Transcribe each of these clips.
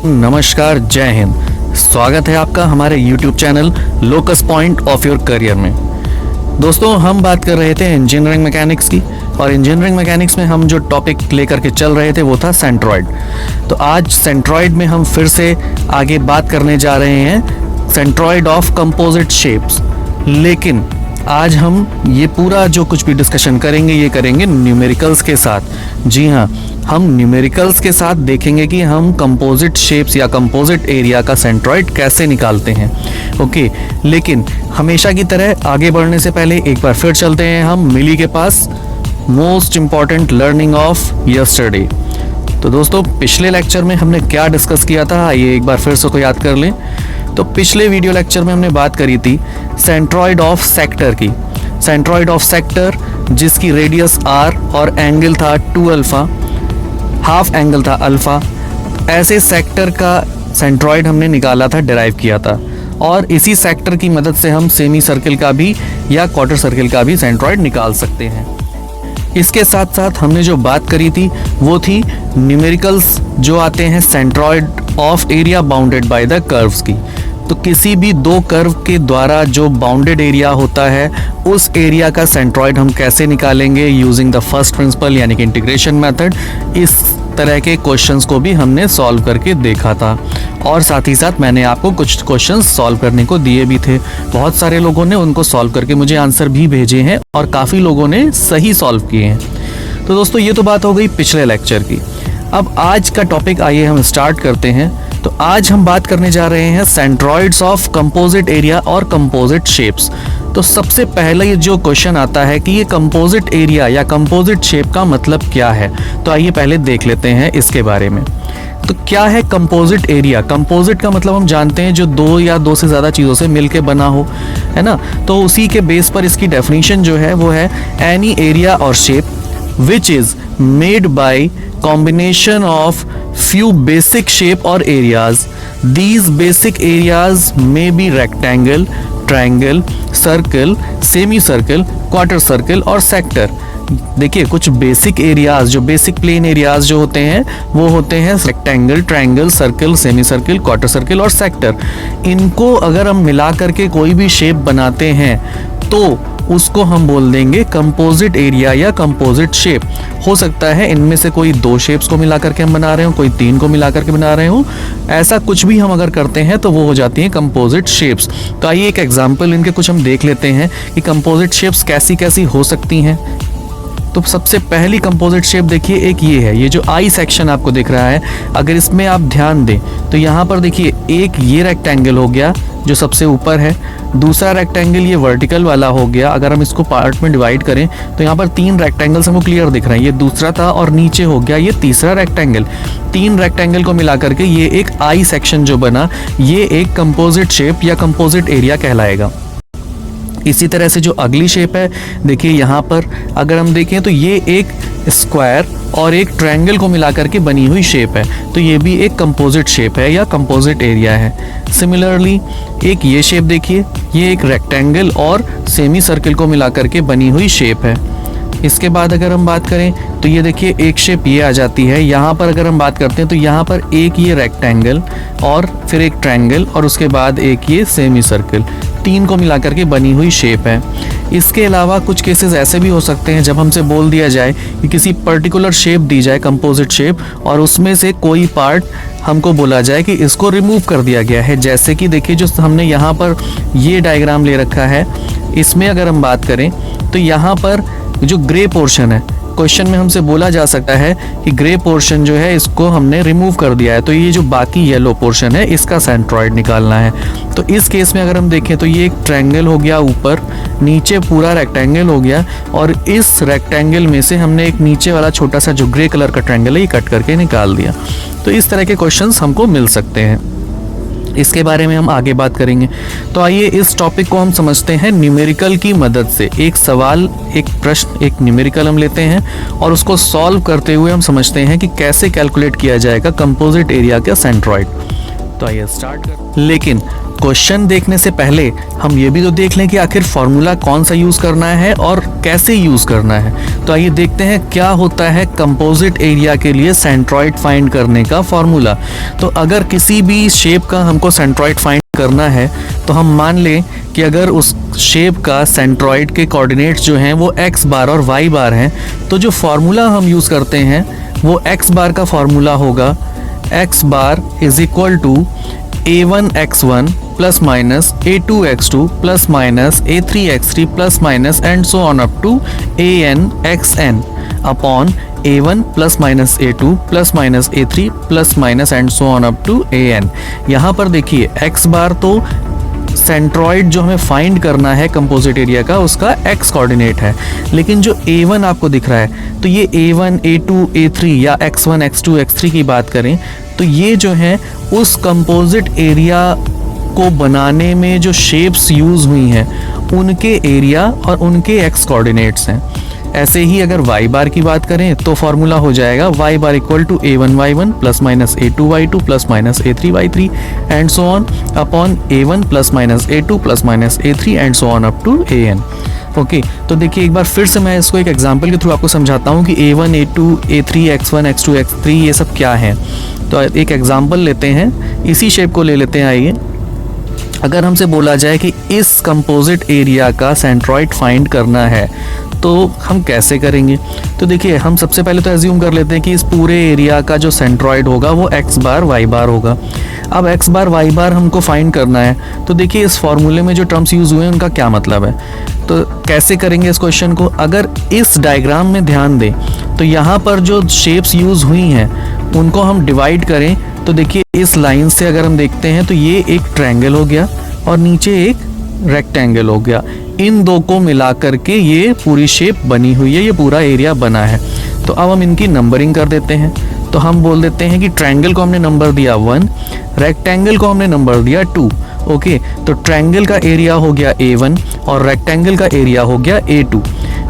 नमस्कार, जय हिंद। स्वागत है आपका हमारे YouTube channel locus point of your career में। दोस्तों, हम बात कर रहे थे इंजीनियरिंग मैकेनिक्स की, और इंजीनियरिंग मैकेनिक्स में हम जो टॉपिक लेकर के चल रहे थे वो था सेंट्रॉयड। तो आज सेंट्रॉयड में हम फिर से आगे बात करने जा रहे हैं सेंट्रॉयड ऑफ कंपोजिट शेप्स। लेकिन आज हम ये पूरा जो कुछ भी डिस्कशन करेंगे ये करेंगे न्यूमेरिकल्स के साथ। जी हाँ, हम न्यूमेरिकल्स के साथ देखेंगे कि हम कंपोजिट शेप्स या कंपोजिट एरिया का सेंट्रॉयड कैसे निकालते हैं। ओके, लेकिन हमेशा की तरह आगे बढ़ने से पहले एक बार फिर चलते हैं हम मिली के पास, most important learning of yesterday. तो दोस्तों, पिछले लेक्चर में हमने क्या डिस्कस किया था, आइए एक बार फिर से को याद कर लें। तो पिछले वीडियो लेक्चर में हमने बात करी थी सेंट्रॉयड ऑफ सेक्टर की। सेंट्रॉयड ऑफ सेक्टर जिसकी रेडियस r और एंगल था 2 अल्फा, हाफ एंगल था अल्फा। ऐसे सेक्टर का सेंट्रॉयड हमने निकाला था, डिराइव किया था, और इसी सेक्टर की मदद से हम सेमी सर्किल का भी या क्वार्टर सर्किल का भी सेंट्रॉयड निकाल सकते हैं। इसके साथ साथ हमने जो बात करी थी वो थी न्यूमेरिकल्स जो आते हैं centroid of area bounded by the curves की। तो किसी भी दो कर्व के द्वारा जो बाउंडेड एरिया होता है उस एरिया का सेंट्रॉयड हम कैसे निकालेंगे यूजिंग द फर्स्ट प्रिंसिपल यानी कि इंटीग्रेशन मेथड। इस तरह के क्वेश्चंस को भी हमने सॉल्व करके देखा था, और साथ ही साथ मैंने आपको कुछ क्वेश्चंस सॉल्व करने को दिए भी थे। बहुत सारे लोगों ने उनको सॉल्व करके मुझे आंसर भी भेजे हैं और काफ़ी लोगों ने सही सॉल्व किए हैं। तो दोस्तों, ये तो बात हो गई पिछले लेक्चर की। अब आज का टॉपिक आइए हम स्टार्ट करते हैं। तो आज हम बात करने जा रहे हैं सेंट्रॉयड्स ऑफ कंपोजिट एरिया और कंपोजिट शेप्स। तो सबसे पहले ये जो क्वेश्चन आता है कि ये कंपोजिट एरिया या कंपोजिट शेप का मतलब क्या है, तो आइए पहले देख लेते हैं इसके बारे में। तो क्या है कंपोजिट एरिया? कंपोजिट का मतलब हम जानते हैं जो दो या दो से ज़्यादा चीज़ों से मिलके बना हो, है ना। तो उसी के बेस पर इसकी डेफिनेशन जो है वो है एनी एरिया और shape which is made by combination of few basic shape or areas. These basic areas may be rectangle, triangle, circle, semicircle, quarter circle और sector। देखिए, कुछ बेसिक एरियाज जो बेसिक प्लेन एरियाज जो होते हैं वो होते हैं rectangle, triangle, circle, semi circle, quarter circle और सेक्टर। इनको अगर हम मिला करके कोई भी शेप बनाते हैं तो उसको हम बोल देंगे कंपोजिट एरिया या कंपोजिट शेप। हो सकता है इनमें से कोई दो शेप्स को मिला करके हम बना रहे हो, कोई तीन को मिला करके बना रहे हो। ऐसा कुछ भी हम अगर करते हैं तो वो हो जाती हैं कंपोजिट शेप्स। तो आइए एक एग्जांपल इनके कुछ हम देख लेते हैं कि कंपोजिट शेप्स कैसी कैसी हो सकती हैं। तो सबसे पहली कंपोजिट शेप देखिए, एक ये है, ये जो आई सेक्शन आपको दिख रहा है, अगर इसमें आप ध्यान दें तो यहाँ पर देखिए एक ये रेक्टेंगल हो गया जो सबसे ऊपर है, दूसरा रेक्टेंगल ये वर्टिकल वाला हो गया। अगर हम इसको पार्ट में डिवाइड करें तो यहाँ पर तीन रेक्टेंगल्स हमको क्लियर दिख रहे हैं, ये दूसरा था, और नीचे हो गया ये तीसरा रेक्टेंगल। तीन रेक्टेंगल को मिला करके ये एक आई सेक्शन जो बना, ये एक कंपोजिट शेप या कंपोजिट एरिया कहलाएगा। इसी तरह से जो अगली शेप है, देखिए यहाँ पर अगर हम देखें तो ये एक स्क्वायर और एक ट्रायंगल को मिलाकर के बनी हुई शेप है, तो ये भी एक कंपोजिट शेप है या कंपोजिट एरिया है। सिमिलरली एक ये शेप देखिए, ये एक रेक्टेंगल और सेमी सर्कल को मिलाकर के बनी हुई शेप है। इसके बाद अगर हम बात करें तो ये देखिए एक शेप ये आ जाती है। यहाँ पर अगर हम बात करते हैं तो यहाँ पर एक ये रेक्टेंगल और फिर एक ट्रायंगल और उसके बाद एक ये सेमी सर्कल, तीन को मिलाकर के बनी हुई शेप है। इसके अलावा कुछ केसेस ऐसे भी हो सकते हैं जब हमसे बोल दिया जाए कि किसी पर्टिकुलर शेप दी जाए, कंपोजिट शेप, और उसमें से कोई पार्ट हमको बोला जाए कि इसको रिमूव कर दिया गया है। जैसे कि देखिए जो हमने यहाँ पर ये डायग्राम ले रखा है, इसमें अगर हम बात करें तो यहाँ पर जो ग्रे पोर्शन है, क्वेश्चन में हमसे बोला जा सकता है कि ग्रे पोर्शन जो है इसको हमने रिमूव कर दिया है, तो ये जो बाकी येलो पोर्शन है इसका सेंट्रॉयड निकालना है। तो इस केस में अगर हम देखें तो ये एक ट्रायंगल हो गया ऊपर, नीचे पूरा रेक्टेंगल हो गया, और इस रेक्टेंगल में से हमने एक नीचे वाला छोटा सा जो ग्रे कलर का ट्रायंगल है ये कट करके निकाल दिया। तो इस तरह के क्वेश्चंस हमको मिल सकते हैं, इसके बारे में हम आगे बात करेंगे। तो आइए इस टॉपिक को हम समझते हैं न्यूमेरिकल की मदद से। एक सवाल, एक प्रश्न, एक न्यूमेरिकल हम लेते हैं और उसको सॉल्व करते हुए हम समझते हैं कि कैसे कैलकुलेट किया जाएगा कंपोजिट एरिया का सेंट्रॉयड। तो आइए स्टार्ट कर। लेकिन क्वेश्चन देखने से पहले हम ये भी तो देख लें कि आखिर फार्मूला कौन सा यूज़ करना है और कैसे यूज़ करना है। तो आइए देखते हैं क्या होता है कंपोजिट एरिया के लिए सेंट्रॉइड फाइंड करने का फार्मूला। तो अगर किसी भी शेप का हमको सेंट्रॉइड फाइंड करना है तो हम मान लें कि अगर उस शेप का सेंट्रॉइड के कोऑर्डिनेट्स जो हैं वो x बार और y बार हैं, तो जो फार्मूला हम यूज़ करते हैं वो x बार का फार्मूला होगा x bar is equal to a1x1 plus minus a2x2 plus minus a3x3 plus minus and so on up to anxn upon a1 plus minus a2 plus minus a3 plus minus and so on up to an। यहाँ पर देखिए x बार तो centroid जो हमें find करना है composite area का उसका x कोऑर्डिनेट है, लेकिन जो a1 आपको दिख रहा है तो ये a1 a2 a3 या x1 x2 x3 की बात करें तो ये जो है उस कंपोजिट एरिया को बनाने में जो शेप्स यूज़ हुई हैं उनके एरिया और उनके x कोऑर्डिनेट्स हैं। ऐसे ही अगर y बार की बात करें तो फॉर्मूला हो जाएगा y bar equal to a1 y1 plus minus a2 y2 plus minus a3 y3 and so on upon a1 plus minus a2 plus minus a3 and so on up to an। Okay, तो देखिए एक बार फिर से मैं इसको एक example के through आपको समझाता हूँ कि a1 a2 a3 x1 x2 x3 ये सब क्या है। तो एक एग्जांपल लेते हैं, इसी शेप को ले लेते हैं। आइए, अगर हमसे बोला जाए कि इस कंपोजिट एरिया का सेंट्रॉइड फाइंड करना है तो हम कैसे करेंगे। तो देखिए हम सबसे पहले तो एज्यूम कर लेते हैं कि इस पूरे एरिया का जो सेंट्रॉइड होगा वो x बार y बार होगा। अब x बार y बार हमको फाइंड करना है तो देखिए इस फॉर्मूले में जो टर्म्स यूज़ हुए हैं उनका क्या मतलब है। तो कैसे करेंगे इस क्वेश्चन को, अगर इस डायग्राम में ध्यान दें तो यहाँ पर जो शेप्स यूज़ हुई हैं उनको हम डिवाइड करें तो देखिए इस लाइन से अगर हम देखते हैं तो ये एक ट्रायंगल हो गया और नीचे एक रेक्टेंगल हो गया। इन दो को मिला करके ये पूरी शेप बनी हुई है, ये पूरा एरिया बना है। तो अब हम इनकी नंबरिंग कर देते हैं। तो हम बोल देते हैं कि ट्रायंगल को हमने नंबर दिया 1, रेक्टेंगल को हमने नंबर दिया 2। ओके, तो ट्रायंगल का एरिया हो गया a1 और रेक्टेंगल का एरिया हो गया a2।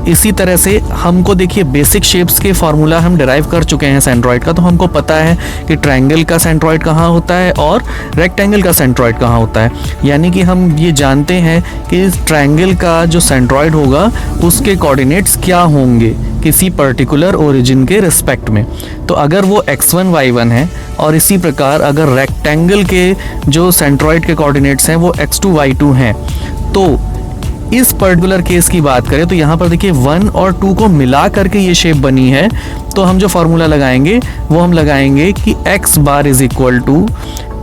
इसी तरह से हमको देखिए बेसिक शेप्स के फार्मूला हम डिराइव कर चुके हैं सेंट्रॉइड का, तो हमको पता है कि ट्रायंगल का सेंट्रॉइड कहाँ होता है और रेक्टेंगल का सेंट्रॉइड कहाँ होता है। यानी कि हम ये जानते हैं कि इस ट्रायंगल का जो सेंट्रॉइड होगा उसके कोऑर्डिनेट्स क्या होंगे किसी पर्टिकुलर ओरिजिन के रिस्पेक्ट में। तो अगर वो x1 y1 है और इसी प्रकार अगर रेक्टेंगल के जो सेंट्रॉइड के कोऑर्डिनेट्स हैं वो x2 y2 हैं, तो इस पर्टिकुलर केस की बात करें तो यहाँ पर देखिए 1 और 2 को मिला करके ये शेप बनी है। तो हम जो फार्मूला लगाएंगे वो हम लगाएंगे कि x bar is equal to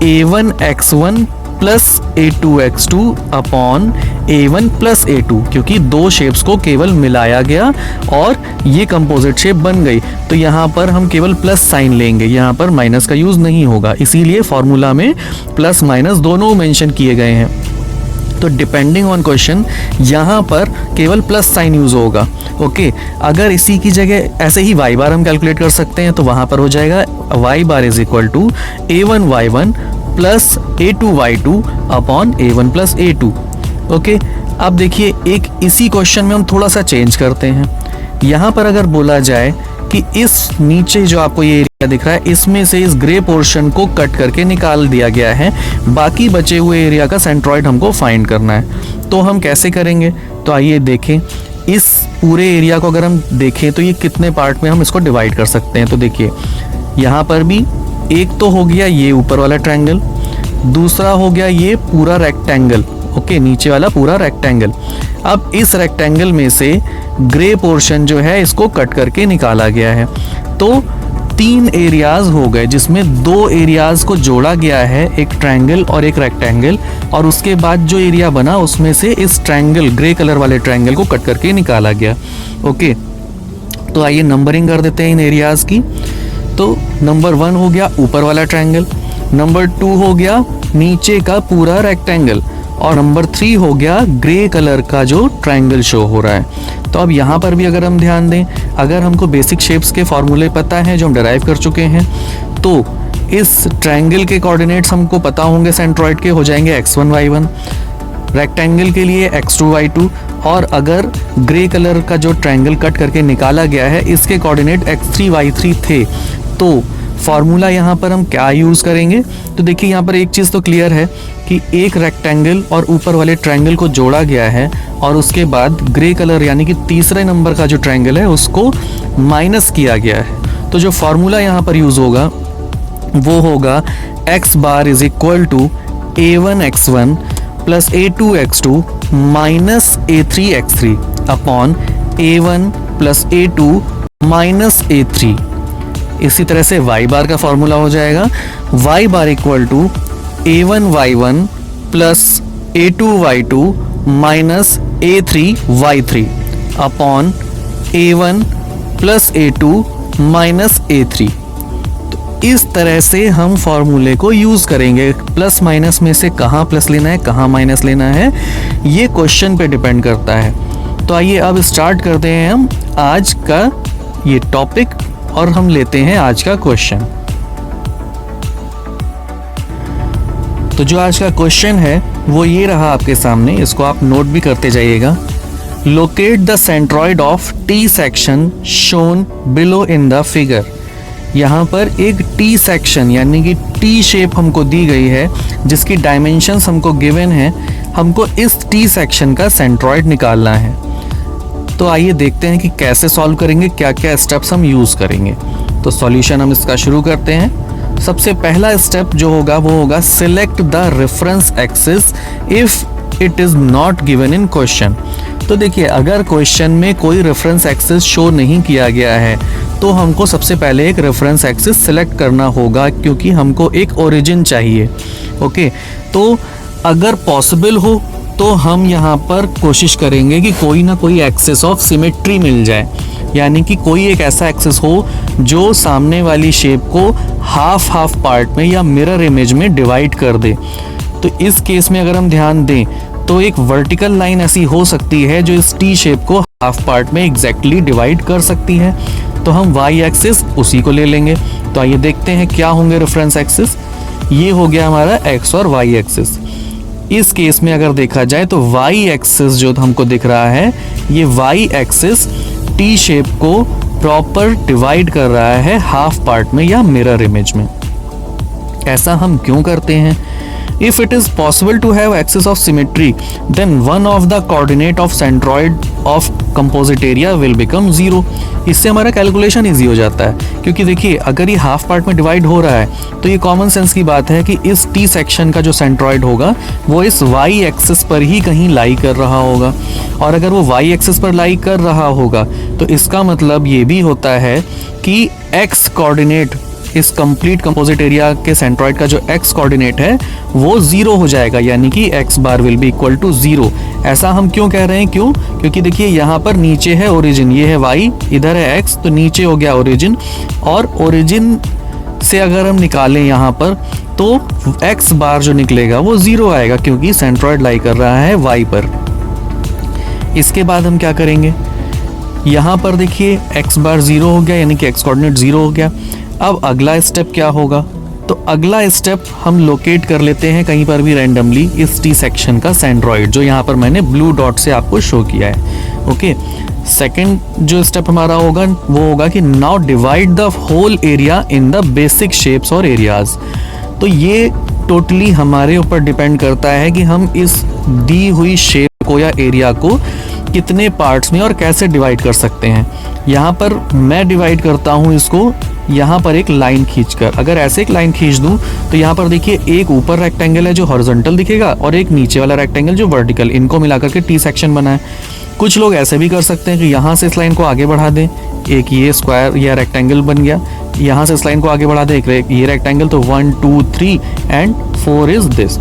a1 x1 plus a2 x2 upon a1 plus a2, क्योंकि दो शेप्स को केवल मिलाया गया और ये कंपोजिट शेप बन गई। तो यहाँ पर हम केवल प्लस साइन लेंगे, यहाँ पर माइनस का यूज़ नहीं होगा, इसीलिए फार्मूला में प्लस माइनस दोनों मेंशन किए गए हैं। तो डिपेंडिंग ऑन क्वेश्चन यहाँ पर केवल प्लस साइन यूज़ होगा। ओके, अगर इसी की जगह ऐसे ही y बार हम कैलकुलेट कर सकते हैं तो वहाँ पर हो जाएगा y bar is equal to a1 y1 plus a2 y2 upon a1 plus a2। Okay, अब देखिए एक इसी क्वेश्चन में हम थोड़ा सा चेंज करते हैं। यहाँ पर अगर बोला जाए कि इस नीचे जो आपको ये एरिया दिख रहा है इसमें से इस ग्रे पोर्शन को कट करके निकाल दिया गया है, बाकी बचे हुए एरिया का सेंट्रॉइड हमको फाइंड करना है। तो हम कैसे करेंगे, तो आइए देखें। इस पूरे एरिया को अगर हम देखें तो ये कितने पार्ट में हम इसको डिवाइड कर सकते हैं। तो देखिए यहाँ पर भी एक तो हो गया ये ऊपर वाला ट्रायंगल, दूसरा हो गया ये पूरा रेक्टेंगल। ओके, नीचे वाला पूरा रेक्टेंगल। अब इस रेक्टेंगल में से ग्रे पोर्शन जो है इसको कट करके निकाला गया है। तो 3 एरियाज हो गए जिसमें 2 एरियाज को जोड़ा गया है, एक ट्रायंगल और एक रेक्टेंगल, और उसके बाद जो एरिया बना उसमें से इस ट्रायंगल ग्रे कलर वाले ट्रायंगल को कट करके निकाला गया। ओके, तो आइए नंबरिंग कर देते हैं इन एरियाज की। तो नंबर 1 हो गया ऊपर वाला ट्रायंगल, नंबर 2 हो गया नीचे का पूरा रेक्टेंगल, और नंबर 3 हो गया ग्रे कलर का जो ट्रायंगल शो हो रहा है। तो अब यहाँ पर भी अगर हम ध्यान दें, अगर हमको बेसिक शेप्स के फॉर्मूले पता हैं जो हम डिराइव कर चुके हैं, तो इस ट्रायंगल के कोऑर्डिनेट्स हमको पता होंगे सेंट्रॉइड के, हो जाएंगे x1 y1, रेक्टेंगल के लिए x2 y2, और अगर ग्रे कलर का जो ट्रायंगल कट करके निकाला गया है इसके कोऑर्डिनेट x3 y3 थे। तो फार्मूला यहाँ पर हम क्या यूज़ करेंगे, तो देखिए यहाँ पर एक चीज़ तो क्लियर है कि एक रेक्टेंगल और ऊपर वाले ट्रायंगल को जोड़ा गया है और उसके बाद ग्रे कलर यानी कि तीसरे नंबर का जो ट्रायंगल है उसको माइनस किया गया है। तो जो फॉर्मूला यहाँ पर यूज़ होगा वो होगा x bar is equal to a1x1 plus a2x2 minus a3x3 upon a1 plus a2 minus a3। इसी तरह से y बार का फॉर्मूला हो जाएगा y bar equal to a1y1 plus a2y2 minus a3y3 upon a1 plus a2 minus a3। तो इस तरह से हम फॉर्मूले को यूज़ करेंगे। प्लस माइनस में से कहाँ प्लस लेना है कहाँ माइनस लेना है ये क्वेश्चन पे डिपेंड करता है। तो आइए अब स्टार्ट करते हैं हम आज का ये टॉपिक और हम लेते हैं आज का क्वेश्चन। तो जो आज का क्वेश्चन है वो ये रहा आपके सामने, इसको आप नोट भी करते जाइएगा। Locate the centroid of T section shown below in the figure. यहाँ पर एक टी सेक्शन यानी कि टी शेप हमको दी गई है जिसकी डायमेंशंस हमको गिवन है। हमको इस टी सेक्शन का सेंट्रॉइड निकालना है। तो आइए देखते हैं कि कैसे सॉल्व करेंगे, क्या क्या स्टेप्स हम यूज़ करेंगे। तो सॉल्यूशन हम इसका शुरू करते हैं। सबसे पहला स्टेप जो होगा वो होगा select the reference axis if it is not given in question. तो देखिए अगर क्वेश्चन में कोई रेफरेंस एक्सिस शो नहीं किया गया है तो हमको सबसे पहले एक रेफरेंस एक्सिस सिलेक्ट करना होगा क्योंकि हमको एक ओरिजिन चाहिए। ओके, तो अगर पॉसिबल हो तो हम यहाँ पर कोशिश करेंगे कि कोई ना कोई एक्सिस ऑफ सिमेट्री मिल जाए, यानी कि कोई एक ऐसा एक्सिस हो जो सामने वाली शेप को हाफ हाफ पार्ट में या मिरर इमेज में डिवाइड कर दे। तो इस केस में अगर हम ध्यान दें तो एक वर्टिकल लाइन ऐसी हो सकती है जो इस टी शेप को हाफ पार्ट में एग्जैक्टली डिवाइड कर सकती है। तो हम वाई एक्सिस उसी को ले लेंगे। तो आइए देखते हैं क्या होंगे रेफरेंस एक्सिस। ये हो गया हमारा एक्स और वाई एक्सिस। इस केस में अगर देखा जाए तो वाई एक्सिस जो हमको दिख रहा है ये वाई एक्सिस टी शेप को प्रॉपर डिवाइड कर रहा है हाफ पार्ट में या मिरर इमेज में। ऐसा हम क्यों करते हैं? If it is possible to have axis of symmetry, then one of the coordinate of centroid of composite area will become 0। इससे हमारा कैलकुलेशन ईजी हो जाता है क्योंकि देखिए अगर ये हाफ पार्ट में डिवाइड हो रहा है तो ये कॉमन सेंस की बात है कि इस टी सेक्शन का जो सेंट्रॉइड होगा वो इस वाई एक्सिस पर ही कहीं लाई कर रहा होगा। और अगर वो वाई एक्सिस पर लाई कर रहा होगा तो इसका मतलब ये भी होता है कि एक्स कोऑर्डिनेट इस कंप्लीट कंपोजिट एरिया के सेंट्रॉइड का जो एक्स कोऑर्डिनेट है वो 0 हो जाएगा, यानी कि X bar will be equal to 0। ऐसा हम क्यों कह रहे हैं? क्योंकि देखिए यहाँ पर नीचे है ओरिजिन, ये है वाई, इधर है एक्स, तो नीचे हो गया ओरिजिन। और ओरिजिन से अगर हम निकालें यहाँ पर तो एक्स बार जो निकलेगा वो 0 आएगा क्योंकि सेंट्रॉइड लाई कर रहा है वाई पर। इसके बाद हम क्या करेंगे, यहाँ पर देखिए एक्स बार 0 हो गया यानी कि एक्स कोऑर्डिनेट 0 हो गया। अब अगला स्टेप क्या होगा? तो अगला स्टेप हम लोकेट कर लेते हैं कहीं पर भी रैंडमली इस टी सेक्शन का सेंट्रॉइड जो यहाँ पर मैंने ब्लू डॉट से आपको शो किया है। ओके, सेकंड जो स्टेप हमारा होगा वो होगा कि now divide the whole area in the basic shapes और एरियाज। तो ये टोटली हमारे ऊपर डिपेंड करता है कि हम इस दी हुई शेप को या एरिया को कितने पार्ट्स में और कैसे डिवाइड कर सकते हैं। यहाँ पर मैं डिवाइड करता हूँ इसको यहाँ पर एक लाइन खींचकर। अगर ऐसे एक लाइन खींच दूँ तो यहाँ पर देखिए एक ऊपर रेक्टेंगल है जो हॉरिजॉन्टल दिखेगा और एक नीचे वाला रेक्टेंगल जो वर्टिकल, इनको मिलाकर के टी सेक्शन बना है। कुछ लोग ऐसे भी कर सकते हैं कि यहाँ से इस लाइन को आगे बढ़ा दें, एक ये स्क्वायर या रेक्टेंगल बन गया, यहाँ से इस लाइन को आगे बढ़ा दें, एक ये रेक्टेंगल, तो 1 2 3 एंड 4 इज दिस।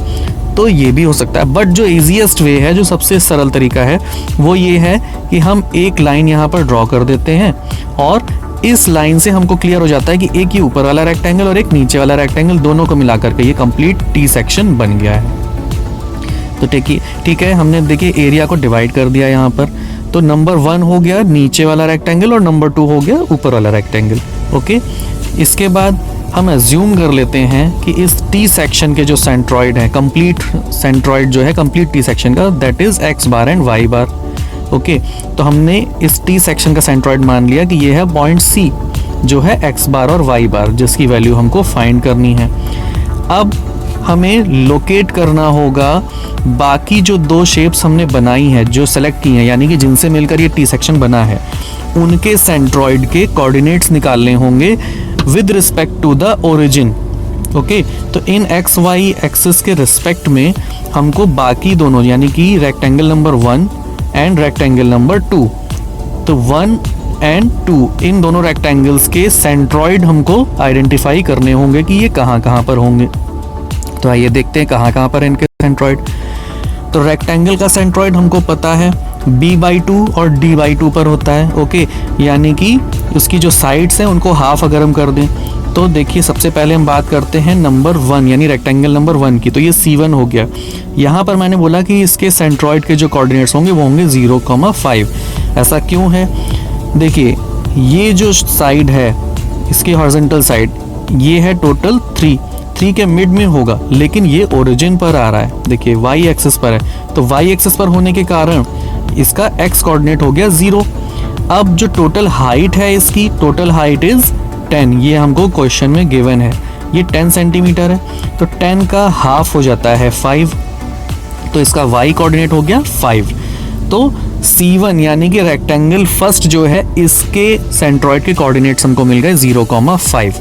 तो ये भी हो सकता है, बट जो इजीएस्ट वे है, जो सबसे सरल तरीका है वो ये है कि हम एक लाइन यहाँ पर ड्रॉ कर देते हैं और इस लाइन से हमको क्लियर हो जाता है कि एक ये ऊपर वाला रेक्टेंगल और एक नीचे वाला रेक्टेंगल, दोनों को मिलाकर के ये कंप्लीट टी सेक्शन बन गया है। तो ठीक है, हमने देखिए एरिया को डिवाइड कर दिया यहाँ पर। तो नंबर 1 हो गया नीचे वाला रेक्टेंगल और नंबर 2 हो गया ऊपर वाला रेक्टेंगल। ओके, इसके बाद हम एज्यूम कर लेते हैं कि इस टी सेक्शन के जो सेंट्रॉइड है, कंप्लीट सेंट्रॉइड जो है कंप्लीट टी सेक्शन का, that is X bar and Y bar. Okay, तो हमने इस टी सेक्शन का सेंट्रॉइड मान लिया कि ये है पॉइंट सी जो है एक्स बार और वाई बार, जिसकी वैल्यू हमको फाइंड करनी है। अब हमें लोकेट करना होगा बाकी जो दो शेप्स हमने बनाई हैं, जो सेलेक्ट की हैं, यानी कि जिनसे मिलकर ये टी सेक्शन बना है, उनके सेंट्रॉइड के कोऑर्डिनेट्स निकालने होंगे with respect to the origin. Okay, तो इन एक्स वाई एक्सिस के रिस्पेक्ट में हमको बाकी दोनों, यानी कि rectangle number 1 and rectangle number 2, तो 1 एंड 2 इन दोनों रेक्टेंगल्स के सेंट्रॉइड हमको आइडेंटिफाई करने होंगे कि ये कहाँ कहाँ पर होंगे। तो आइए देखते हैं कहाँ कहाँ पर इनके सेंट्रॉइड। तो रेक्टेंगल का सेंट्रॉइड हमको पता है b/2 और d/2 पर होता है। ओके, यानी कि उसकी जो साइड्स हैं उनको हाफ अगर हम कर दें, तो देखिए सबसे पहले हम बात करते हैं नंबर 1 यानी रेक्टेंगल नंबर 1 की, तो ये C1 हो गया। यहाँ पर मैंने बोला कि इसके सेंट्रॉइड के जो कोऑर्डिनेट्स होंगे वो होंगे 0,5। ऐसा क्यों है? देखिए ये जो साइड है, इसकी हॉरिजॉन्टल साइड, ये है टोटल 3 के मिड में होगा, लेकिन ये ओरिजिन पर आ रहा है। देखिए वाई एक्सिस पर है, तो वाई एक्सिस पर होने के कारण इसका एक्स कोऑर्डिनेट हो गया 0। अब जो टोटल हाइट है इसकी, टोटल हाइट इज 10, ये हमको क्वेश्चन में गिवन है, ये 10 सेंटीमीटर है, तो 10 का हाफ हो जाता है 5, तो इसका y कोऑर्डिनेट हो गया 5। तो C1 यानी कि रेक्टेंगल फर्स्ट जो है, इसके सेंट्रॉइड के कोऑर्डिनेट्स हमको मिल गए 0,5।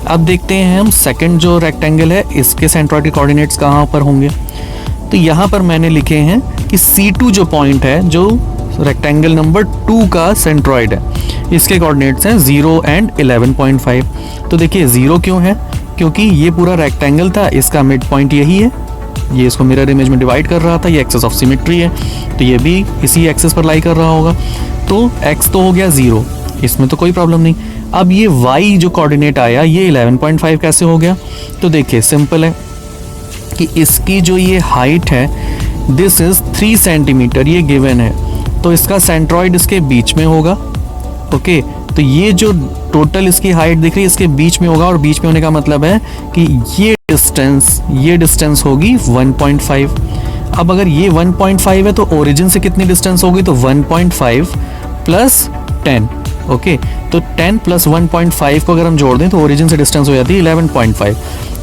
अब देखते हैं हम सेकंड जो रेक्टेंगल है, इसके सेंट्रॉइड के कोऑर्डिनेट्स कहाँ पर होंगे। तो यहाँ पर मैंने लिखे हैं कि C2 जो पॉइंट है, जो रेक्टेंगल नंबर 2 का सेंट्रॉइड है, इसके कोऑर्डिनेट्स हैं 0 एंड 11.5। तो देखिए 0 क्यों है? क्योंकि ये पूरा रेक्टेंगल था, इसका मिड पॉइंट यही है, ये इसको मिरर इमेज में डिवाइड कर रहा था, ये एक्सिस ऑफ सिमेट्री है, तो ये भी इसी एक्सिस पर लाई कर रहा होगा। तो x तो हो गया 0, इसमें तो कोई प्रॉब्लम नहीं। अब ये y जो कोऑर्डिनेट आया, ये 11.5 कैसे हो गया? तो देखिए सिंपल है कि इसकी जो ये हाइट है, दिस इज 3 सेंटीमीटर, ये गिवन है, तो इसका सेंट्रॉइड इसके बीच में होगा। ओके, तो ये जो टोटल इसकी हाइट दिख रही है इसके बीच में होगा, और बीच में होने का मतलब है कि ये डिस्टेंस होगी 1.5। अब अगर ये 1.5 है तो ओरिजिन से कितनी डिस्टेंस होगी? तो 1.5 प्लस 10। ओके, तो 10 प्लस 1.5 को अगर हम जोड़ दें तो ओरिजिन से डिस्टेंस हो जाती है 11.5।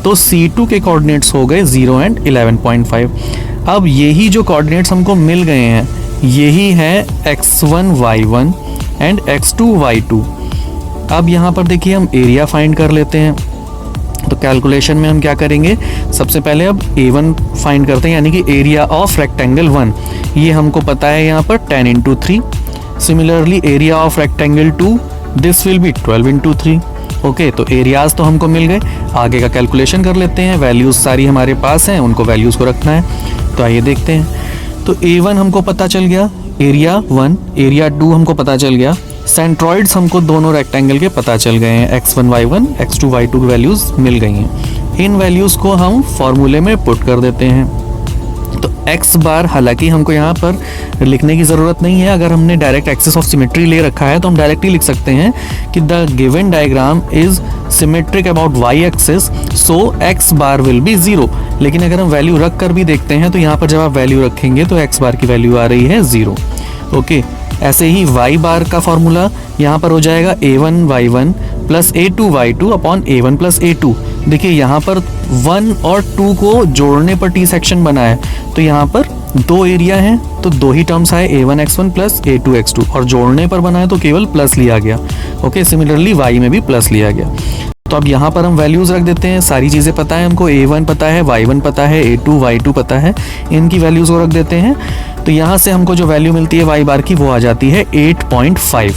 तो C2 के कोऑर्डिनेट्स हो गए 0 एंड 11.5। अब यही जो कोऑर्डिनेट्स हमको मिल गए हैं, यही है x1 y1 and x2 y2। अब यहाँ पर देखिए हम एरिया फाइंड कर लेते हैं। तो कैलकुलेशन में हम क्या करेंगे, सबसे पहले अब A1 फाइंड करते हैं, यानी कि एरिया ऑफ रेक्टेंगल 1, ये हमको पता है यहाँ पर 10 × 3। Similarly area of rectangle 2, this will be 12 × 3। Okay, तो एरियाज तो हमको मिल गए, आगे का कैलकुलेशन कर लेते हैं। वैल्यूज सारी हमारे पास हैं, उनको वैल्यूज को रखना है। तो आइए देखते हैं। तो A1 हमको पता चल गया, एरिया 1, एरिया 2 हमको पता चल गया, सेंट्रॉइड्स हमको दोनों रेक्टेंगल के पता चल गए हैं, x1 y1 x2 y2 की वैल्यूज मिल गई हैं। इन वैल्यूज को हम फॉर्मूले में पुट कर देते हैं। तो x बार, हालांकि हमको यहाँ पर लिखने की ज़रूरत नहीं है, अगर हमने डायरेक्ट एक्सिस ऑफ सिमेट्री ले रखा है तो हम डायरेक्टली लिख सकते हैं कि the given diagram is symmetric about y axis, so x bar will B 0। लेकिन अगर हम वैल्यू रख कर भी देखते हैं तो यहाँ पर जब आप वैल्यू रखेंगे तो x बार की वैल्यू आ रही है 0। ओके, ऐसे ही y बार का फॉर्मूला यहाँ पर हो जाएगा A1 y1 plus A2 y2 upon A1 plus A2। देखिए यहाँ पर 1 और 2 को जोड़ने पर टी सेक्शन बना है, तो यहाँ पर 2 एरिया हैं, तो 2 ही टर्म्स आए, A1 x1 plus A2 x2, और जोड़ने पर बना है तो केवल प्लस लिया गया। ओके, सिमिलरली y में भी प्लस लिया गया। तो अब यहाँ पर हम वैल्यूज़ रख देते हैं, सारी चीज़ें पता है हमको, A1 पता है, y1 पता है, A2 y2 पता है, इनकी वैल्यूज़ को रख देते हैं। तो यहाँ से हमको जो वैल्यू मिलती है y बार की, वो आ जाती है 8.5।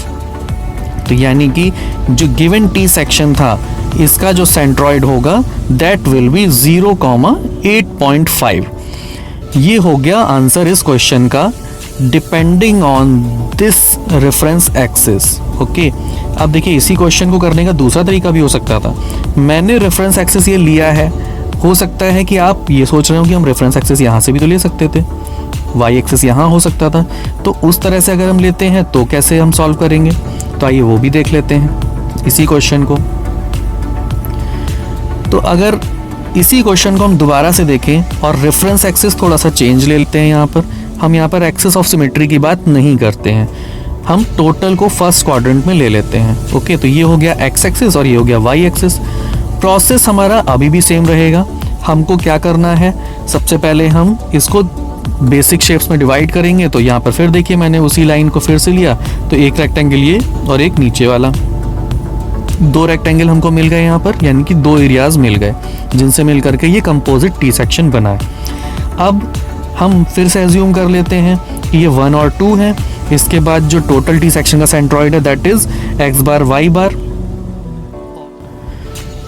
तो यानी कि जो गिवन टी सेक्शन था, इसका जो सेंट्रॉइड होगा दैट विल बी 0,8.5। ये हो गया आंसर इस क्वेश्चन का, depending on this reference axis. Okay, अब देखिए इसी क्वेश्चन को करने का दूसरा तरीका भी हो सकता था। मैंने रेफरेंस एक्सिस ये लिया है, हो सकता है कि आप ये सोच रहे हो कि हम रेफरेंस एक्सिस यहाँ से भी तो ले सकते थे, वाई एक्सिस यहाँ हो सकता था, तो उस तरह से अगर हम लेते हैं तो कैसे हम सॉल्व करेंगे। तो आइए वो भी देख लेते हैं इसी क्वेश्चन को। तो अगर इसी क्वेश्चन को हम दोबारा से देखें और रेफरेंस एक्सिस थोड़ा सा चेंज ले लेते हैं, यहाँ पर हम यहाँ पर एक्सिस ऑफ सिमेट्री की बात नहीं करते हैं, हम टोटल को फर्स्ट क्वाड्रेंट में ले लेते हैं। ओके, तो ये हो गया एक्स एक्सिस और ये हो गया वाई एक्सिस। प्रोसेस हमारा अभी भी सेम रहेगा, हमको क्या करना है, सबसे पहले हम इसको बेसिक शेप्स में डिवाइड करेंगे। तो यहाँ पर फिर देखिए मैंने उसी लाइन को फिर से लिया, तो एक रेक्टेंगल ये और एक नीचे वाला, 2 रेक्टेंगल हमको मिल गए यहाँ पर, यानी कि 2 एरियाज मिल गए जिनसे मिल करके ये कंपोजिट टी सेक्शन बना है। अब हम फिर से एज्यूम कर लेते हैं कि ये 1 और 2 है। इसके बाद जो टोटल टी सेक्शन का सेंट्रॉइड है that is x bar y बार।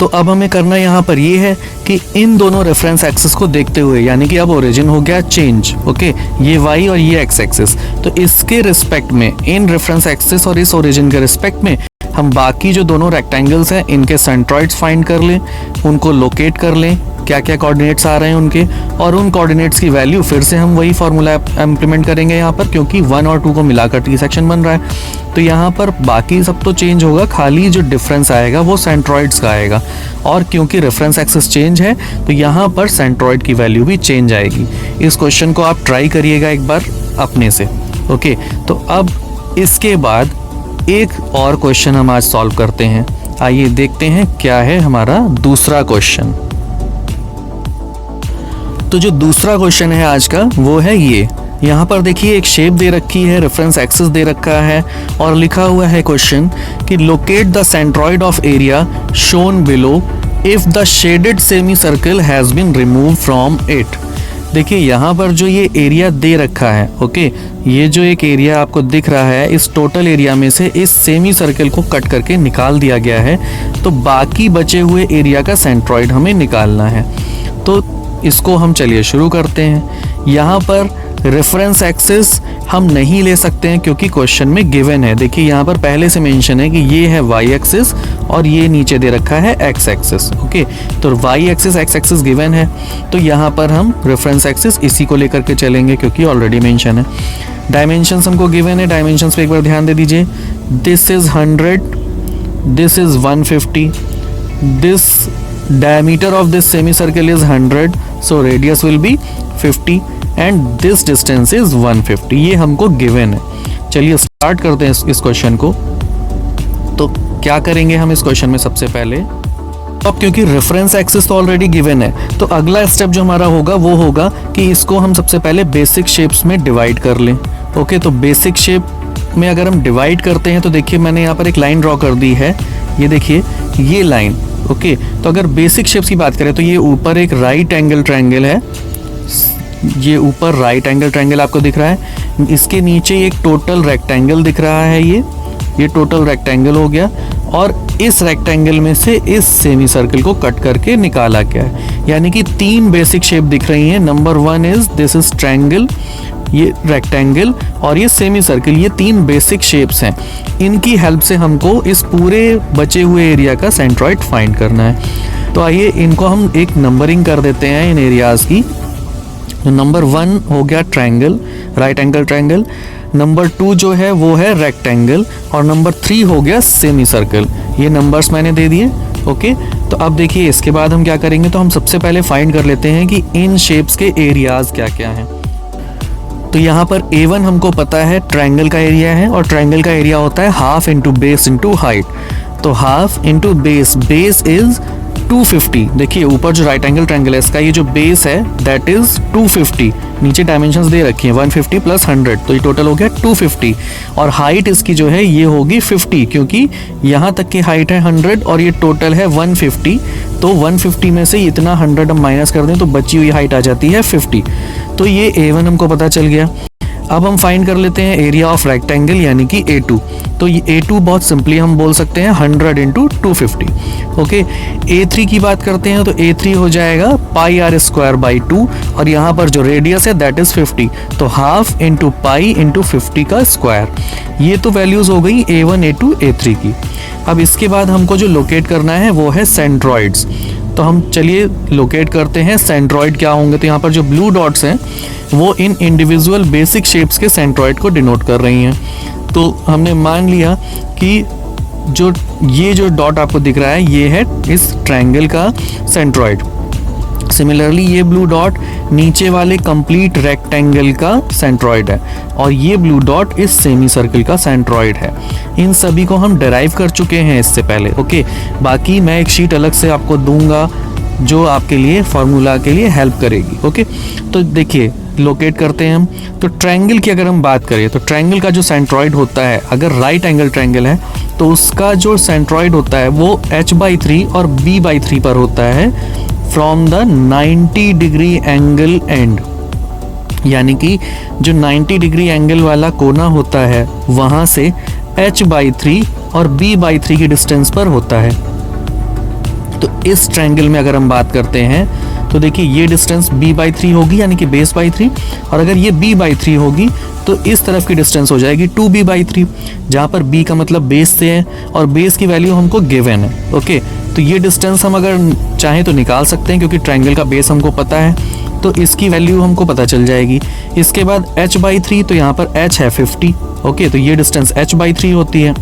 तो अब हमें करना यहाँ पर ये है कि इन दोनों रेफरेंस एक्सिस को देखते हुए, यानी कि अब ओरिजिन हो गया चेंज, ओके, ये y और ये x एक्सिस, तो इसके रिस्पेक्ट में, इन रेफरेंस एक्सिस और इस ओरिजिन के रिस्पेक्ट में हम बाकी जो दोनों रेक्टेंगल्स हैं इनके सेंट्रॉइड्स फाइंड कर लें, उनको लोकेट कर लें, क्या क्या कोऑर्डिनेट्स आ रहे हैं उनके, और उन कोऑर्डिनेट्स की वैल्यू फिर से हम वही फार्मूला इम्प्लीमेंट करेंगे यहाँ पर, क्योंकि 1 और 2 को मिलाकर टी सेक्शन बन रहा है। तो यहाँ पर बाकी सब तो चेंज होगा, खाली जो डिफरेंस आएगा वो सेंट्रॉइड्स का आएगा, और क्योंकि रेफरेंस एक्सिस चेंज है तो यहाँ पर सेंट्रॉइड की वैल्यू भी चेंज आएगी। इस क्वेश्चन को आप ट्राई करिएगा एक बार अपने से, ओके। तो अब इसके बाद एक और क्वेश्चन हम आज सॉल्व करते हैं। आइए देखते हैं क्या है हमारा दूसरा क्वेश्चन। तो जो दूसरा क्वेश्चन है आज का वो है ये, यहाँ पर देखिए एक शेप दे रखी है, रेफरेंस एक्सिस दे रखा है और लिखा हुआ है क्वेश्चन कि locate the centroid of area shown below if the shaded semi circle has been remove from it. देखिए यहाँ पर जो ये एरिया दे रखा है, ओके, ये जो एक एरिया आपको दिख रहा है, इस टोटल एरिया में से इस सेमी सर्कल को कट करके निकाल दिया गया है, तो बाकी बचे हुए एरिया का सेंट्रॉइड हमें निकालना है। तो इसको हम चलिए शुरू करते हैं। यहाँ पर रेफरेंस एक्सिस हम नहीं ले सकते हैं क्योंकि क्वेश्चन में गिवन है। देखिए यहाँ पर पहले से मेंशन है कि ये है y एक्सिस और ये नीचे दे रखा है x एक्सिस, ओके। तो y axis x axis given है, तो यहाँ पर हम रेफरेंस एक्सिस इसी को लेकर के चलेंगे क्योंकि ऑलरेडी मेंशन है। डायमेंशंस हमको गिवन है, डायमेंशंस पे एक बार ध्यान दे दीजिए। This is 100, this is 150, this diameter of this semicircle is 100, so radius will be 50 and this distance is 150। ये हमको given है। चलिए स्टार्ट करते हैं इस क्वेश्चन को। तो क्या करेंगे हम इस क्वेश्चन में सबसे पहले, अब क्योंकि रेफरेंस एक्सिस तो ऑलरेडी गिवन है, तो अगला स्टेप जो हमारा होगा वो होगा कि इसको हम सबसे पहले बेसिक शेप्स में डिवाइड कर लें, ओके। तो बेसिक शेप में अगर हम डिवाइड करते हैं तो देखिए मैंने यहाँ पर एक लाइन ड्रॉ कर दी है, ये देखिए ये लाइन, ओके। तो अगर बेसिक शेप्स की बात करें तो ये ऊपर एक राइट एंगल ट्रायंगल है, ये ऊपर राइट एंगल ट्रायंगल आपको दिख रहा है, इसके नीचे एक टोटल रेक्टेंगल दिख रहा है, ये टोटल रेक्टेंगल हो गया, और इस रेक्टेंगल में से इस सेमी सर्कल को कट करके निकाला गया है। यानी कि 3 बेसिक शेप दिख रही हैं। Number 1 is this is triangle, ये रेक्टेंगल और ये सेमी सर्कल, ये 3 बेसिक शेप्स हैं। इनकी हेल्प से हमको इस पूरे बचे हुए एरिया का सेंट्रॉइड फाइंड करना है। तो आइए इनको हम एक नंबरिंग कर देते हैं इन एरियाज़ की। तो नंबर 1 हो गया triangle, right angle triangle, number 2 जो है वो है रेक्टेंगल, और नंबर 3 हो गया सेमी सर्कल। ये नंबर्स मैंने दे दिए, ओके। तो अब देखिए इसके बाद हम क्या करेंगे, तो हम सबसे पहले फाइंड कर लेते हैं कि इन शेप्स के एरियाज़ क्या क्या हैं। तो यहाँ पर A1 हमको पता है ट्रायंगल का एरिया है, और ट्रायंगल का एरिया होता है half into base into height. तो half into base, base is 250। देखिए ऊपर जो राइट एंगल ट्रायंगल है इसका ये जो बेस है दैट इज 250, नीचे डायमेंशंस दे रखी हैं 150 प्लस 100, तो ये टोटल हो गया 250। और हाइट इसकी जो है ये होगी 50, क्योंकि यहाँ तक की हाइट है 100 और ये टोटल है 150, तो 150 में से इतना 100 हम माइनस कर दें तो बची हुई हाइट आ जाती है 50। तो ये A1 हमको पता चल गया। अब हम फाइंड कर लेते हैं एरिया ऑफ रेक्टेंगल यानी कि A2। तो ये A2 बहुत सिंपली हम बोल सकते हैं 100 इंटू 250, ओके। A3 की बात करते हैं तो A3 हो जाएगा पाई आर स्क्वायर बाई 2, और यहाँ पर जो रेडियस है दैट इज 50, तो हाफ इंटू पाई इंटू 50 का स्क्वायर। ये तो वैल्यूज हो गई A1, A2, A3 की। अब इसके बाद हमको जो लोकेट करना है वो है सेंट्रॉइड्स। तो हम चलिए लोकेट करते हैं सेंट्रॉइड क्या होंगे। तो यहाँ पर जो ब्लू डॉट्स हैं वो इन इंडिविजुअल बेसिक शेप्स के सेंट्रॉइड को डिनोट कर रही हैं। तो हमने मान लिया कि ये जो डॉट आपको दिख रहा है ये है इस ट्रायंगल का सेंट्रॉइड। सिमिलरली ये ब्लू डॉट नीचे वाले कंप्लीट रेक्टेंगल का सेंट्रॉइड है, और ये ब्लू डॉट इस सेमी सर्कल का सेंट्रॉइड है। इन सभी को हम डिराइव कर चुके हैं इससे पहले, ओके। बाकी मैं एक शीट अलग से आपको दूंगा जो आपके लिए फार्मूला के लिए हेल्प करेगी। ओके, तो देखिए लोकेट करते हैं हम। तो ट्रायंगल की अगर हम बात करें तो ट्रायंगल का जो सेंट्रॉइड होता है, अगर राइट एंगल ट्रायंगल है तो उसका जो सेंट्रॉइड होता है वो h/3 और b/3 पर होता है from the 90 degree angle and. यानी कि जो 90 डिग्री एंगल वाला कोना होता है वहाँ से h/3 और b/3 की डिस्टेंस पर होता है। तो इस ट्रायंगल में अगर हम बात करते हैं तो देखिए ये डिस्टेंस b/3 होगी यानी कि बेस बाई 3, और अगर ये b/3 होगी तो इस तरफ की डिस्टेंस हो जाएगी 2b/3, जहाँ पर b का मतलब बेस से है और बेस की वैल्यू हमको गिवन है। ओके, तो ये डिस्टेंस हम अगर चाहें तो निकाल सकते हैं क्योंकि ट्रायंगल का बेस हमको पता है, तो इसकी वैल्यू हमको पता चल जाएगी। इसके बाद h/3, तो यहाँ पर h है 50। ओके, तो ये डिस्टेंस h/3 होती है।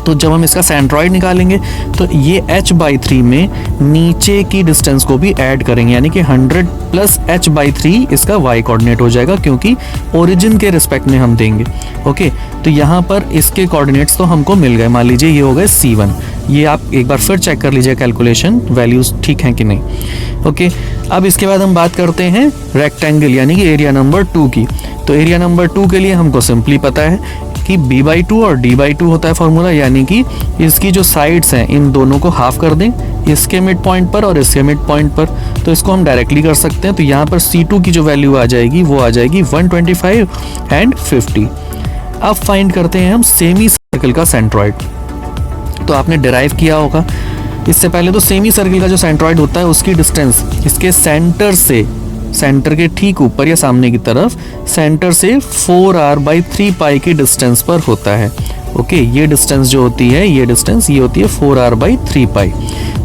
तो जब हम इसका सेंट्रॉइड निकालेंगे तो ये h/3 में नीचे की डिस्टेंस को भी ऐड करेंगे, यानी कि 100 प्लस h/3 इसका y कोऑर्डिनेट हो जाएगा क्योंकि ओरिजिन के रिस्पेक्ट में हम देंगे। ओके, तो यहाँ पर इसके कोऑर्डिनेट्स तो हमको मिल गए। मान लीजिए ये हो गए C1। ये आप एक बार फिर चेक कर लीजिए कैलकुलेशन वैल्यूज़ ठीक हैं कि नहीं। ओके, अब इसके बाद हम बात करते हैं रेक्टेंगल यानी कि एरिया नंबर 2 की। तो एरिया नंबर 2 के लिए हमको सिंपली पता है कि b/2 और d/2 होता है फॉर्मूला, यानी कि इसकी जो साइड्स हैं इन दोनों को हाफ कर दें, इसके मिड पॉइंट पर और इसके मिड पॉइंट पर। तो इसको हम डायरेक्टली कर सकते हैं। तो यहाँ पर C2 की जो वैल्यू आ जाएगी वो आ जाएगी 125 एंड 50। अब फाइंड करते हैं हम सेमी सर्कल का सेंट्रॉइड। तो आपने डिराइव किया होगा इससे पहले। तो सेमी सर्कल का जो सेंट्रॉइड होता है उसकी डिस्टेंस इसके सेंटर से, सेंटर के ठीक ऊपर या सामने की तरफ सेंटर से 4r/3π की डिस्टेंस पर होता है। ओके, ये डिस्टेंस जो होती है ये डिस्टेंस ये होती है 4r/3π।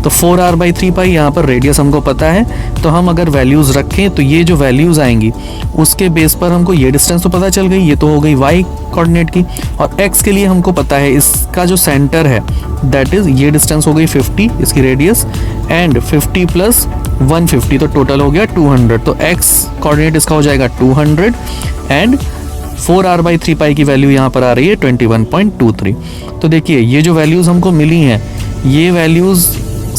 तो 4r/3π यहाँ पर रेडियस हमको पता है, तो हम अगर वैल्यूज़ रखें तो ये जो वैल्यूज़ आएंगी उसके बेस पर हमको ये डिस्टेंस तो पता चल गई, ये तो हो गई y कोऑर्डिनेट की। और x के लिए हमको पता है इसका जो सेंटर है दैट इज़ ये डिस्टेंस हो गई 50 इसकी रेडियस, एंड 50 प्लस 150 तो टोटल हो गया 200। तो x कोऑर्डिनेट इसका हो जाएगा 200 एंड 4r/3π की वैल्यू यहाँ पर आ रही है 21.23। तो देखिए ये जो वैल्यूज़ हमको मिली हैं ये वैल्यूज़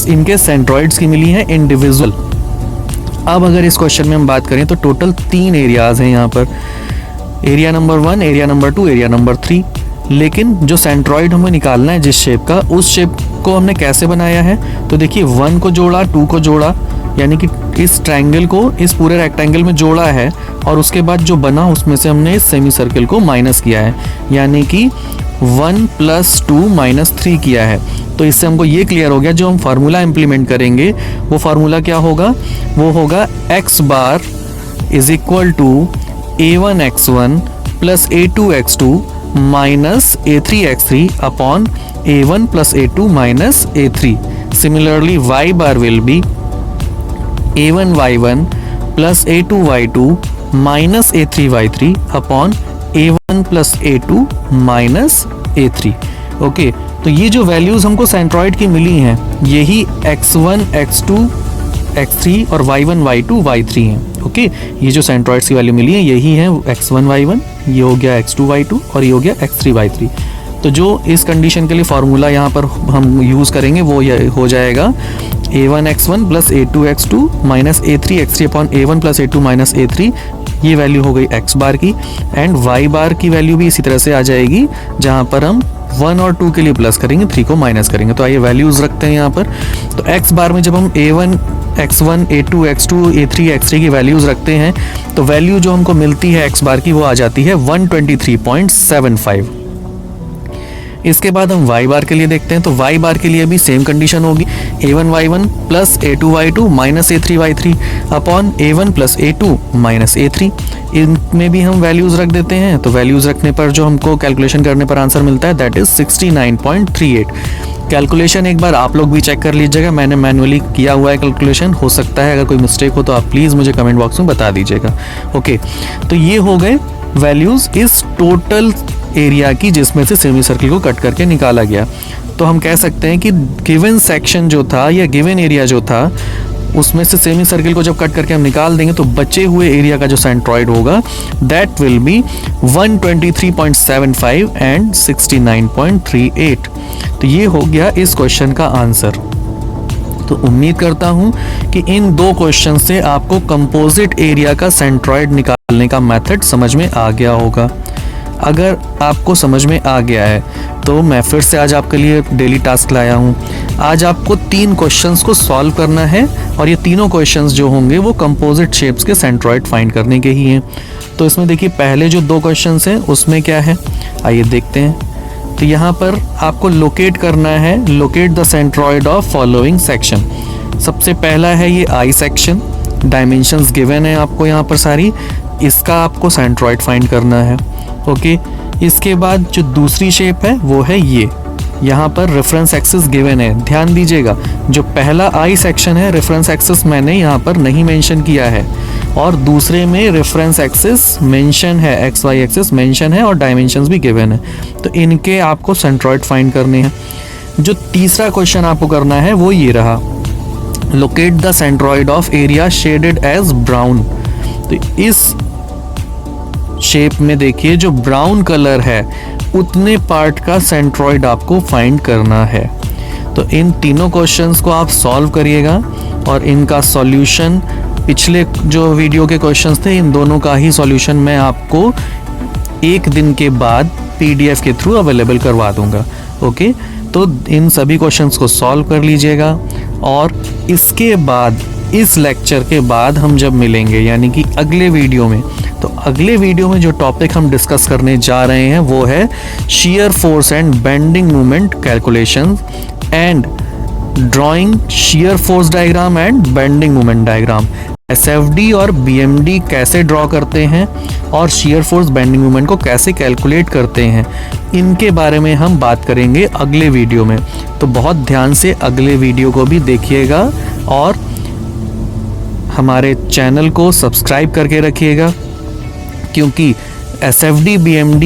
इनके सेंट्रॉइड्स की मिली हैं इंडिविजुअल। अब अगर इस क्वेश्चन में हम बात करें तो टोटल 3 एरियाज़ हैं यहाँ पर, area number 1, area number 2, area number 3। लेकिन जो सेंट्रॉइड हमें निकालना है जिस शेप का, उस शेप को हमने कैसे बनाया है? तो देखिए 1 को जोड़ा, 2 को जोड़ा, यानी कि इस ट्रायंगल को इस पूरे रेक्टेंगल में जोड़ा है, और उसके बाद जो बना उसमें से हमने इस सेमी सर्कल को माइनस किया है, यानी कि 1 + 2 - 3 किया है। तो इससे हमको ये क्लियर हो गया जो हम फार्मूला इम्प्लीमेंट करेंगे वो फार्मूला क्या होगा? वो होगा x bar is equal to a1x1 + a2x2 minus a3x3 upon a1 + a2 minus a3। Similarly y bar will be a1y1 + a2y2 minus a3y3 upon a1 + a2 minus a3। Okay, तो ये जो values हमको centroid की मिली हैं यही x1, x2, x3 और y1, y2, y3 हैं। Okay, ये जो सेंट्रॉइड्स की वैल्यू मिली है यही है x1, y1, ये हो गया x2, y2 और ये हो गया x3, y3। तो जो इस कंडीशन के लिए फार्मूला यहाँ पर हम यूज़ करेंगे वो हो जाएगा a1x1 + a2x2 minus a3x3 upon a1 + a2 minus a3। ये वैल्यू हो गई x बार की, एंड y बार की वैल्यू भी इसी तरह से आ जाएगी जहाँ पर हम 1 और 2 के लिए प्लस करेंगे, 3 को माइनस करेंगे। तो आइए वैल्यूज़ रखते हैं यहाँ पर। तो x बार में जब हम a1, x1, a2, x2, a3, x3 की वैल्यूज़ रखते हैं तो वैल्यू जो हमको मिलती है x बार की वो आ जाती है 123.75। इसके बाद हम y बार के लिए देखते हैं। तो y बार के लिए भी सेम कंडीशन होगी, a1y1 + a2y2 minus a3y3 upon a1 + a2 minus a3। इनमें भी हम वैल्यूज़ रख देते हैं। तो वैल्यूज़ रखने पर जो हमको कैलकुलेशन करने पर आंसर मिलता है दैट इज़ 69.38। कैलकुलेशन एक बार आप लोग भी चेक कर लीजिएगा, मैंने मैनुअली किया हुआ है कैलकुलेशन, हो सकता है अगर कोई मिस्टेक हो तो आप प्लीज़ मुझे कमेंट बॉक्स में बता दीजिएगा। ओके, तो ये हो गए वैल्यूज़ इस टोटल एरिया की जिसमें से सेमी सर्कल को कट करके निकाला गया। तो हम कह सकते हैं कि गिवन सेक्शन जो था या गिवन एरिया जो था उसमें से सेमी सर्कल को जब कट करके हम निकाल देंगे तो बचे हुए एरिया का जो सेंट्रॉइड होगा दैट विल बी 123.75 एंड 69.38। तो ये हो गया इस क्वेश्चन का आंसर। तो उम्मीद करता हूँ कि इन 2 क्वेश्चन से आपको कंपोजिट एरिया का सेंट्रॉइड निकालने का मेथड समझ में आ गया होगा। अगर आपको समझ में आ गया है तो मैं फिर से आज आपके लिए डेली टास्क लाया हूँ। आज आपको 3 क्वेश्चंस को सॉल्व करना है और ये तीनों क्वेश्चंस जो होंगे वो कंपोजिट शेप्स के सेंट्रॉइड फाइंड करने के ही हैं। तो इसमें देखिए पहले जो 2 क्वेश्चंस हैं उसमें क्या है, आइए देखते हैं। तो यहाँ पर आपको लोकेट करना है, locate the centroid of following section. सबसे पहला है ये आई सेक्शन, डायमेंशंस गिवन है आपको यहाँ पर सारी, इसका आपको सेंट्रॉइड फाइंड करना है। ओके, इसके बाद जो दूसरी शेप है वो है ये, यहाँ पर रेफरेंस एक्सिस गिवन है। ध्यान दीजिएगा जो पहला आई सेक्शन है रेफरेंस एक्सिस मैंने यहाँ पर नहीं मेंशन किया है और दूसरे में रेफरेंस एक्सिस मेंशन है, एक्स वाई एक्सिस मेंशन है और डायमेंशंस भी गिवन है। तो इनके आपको सेंट्रॉइड फाइंड करने हैं। जो तीसरा क्वेश्चन आपको करना है वो ये रहा, locate the centroid of area shaded as brown. तो इस शेप में देखिए जो ब्राउन कलर है उतने पार्ट का सेंट्रॉइड आपको फाइंड करना है। तो इन तीनों क्वेश्चंस को आप सॉल्व करिएगा और इनका सॉल्यूशन, पिछले जो वीडियो के क्वेश्चंस थे इन दोनों का ही सॉल्यूशन मैं आपको 1 दिन के बाद PDF के थ्रू अवेलेबल करवा दूंगा। ओके, तो इन सभी क्वेश्चंस को सॉल्व कर लीजिएगा और इसके बाद, इस लेक्चर के बाद हम जब मिलेंगे यानी कि अगले वीडियो में, तो अगले वीडियो में जो टॉपिक हम डिस्कस करने जा रहे हैं वो है shear force and bending moment calculation and drawing shear force diagram and bending moment diagram. SFD और BMD कैसे ड्रॉ करते हैं और shear force बेंडिंग मोमेंट को कैसे कैलकुलेट करते हैं, इनके बारे में हम बात करेंगे अगले वीडियो में। तो बहुत ध्यान से अगले वीडियो को भी देखिएगा और हमारे चैनल को सब्सक्राइब करके रखिएगा, क्योंकि SFD BMD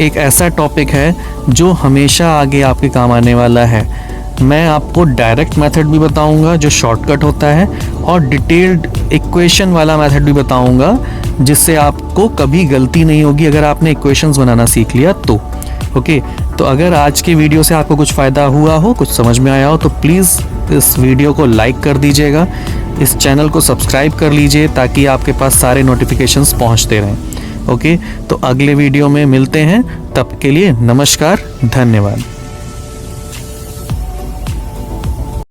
एक ऐसा टॉपिक है जो हमेशा आगे आपके काम आने वाला है। मैं आपको डायरेक्ट मेथड भी बताऊंगा जो शॉर्टकट होता है और डिटेल्ड इक्वेशन वाला मेथड भी बताऊंगा जिससे आपको कभी गलती नहीं होगी अगर आपने इक्वेशंस बनाना सीख लिया तो। ओके, तो अगर आज के वीडियो से आपको कुछ फ़ायदा हुआ हो, कुछ समझ में आया हो तो प्लीज़ इस वीडियो को लाइक कर दीजिएगा, इस चैनल को सब्सक्राइब कर लीजिए ताकि आपके पास सारे नोटिफिकेशंस पहुंचते रहें। ओके, तो अगले वीडियो में मिलते हैं, तब के लिए नमस्कार, धन्यवाद।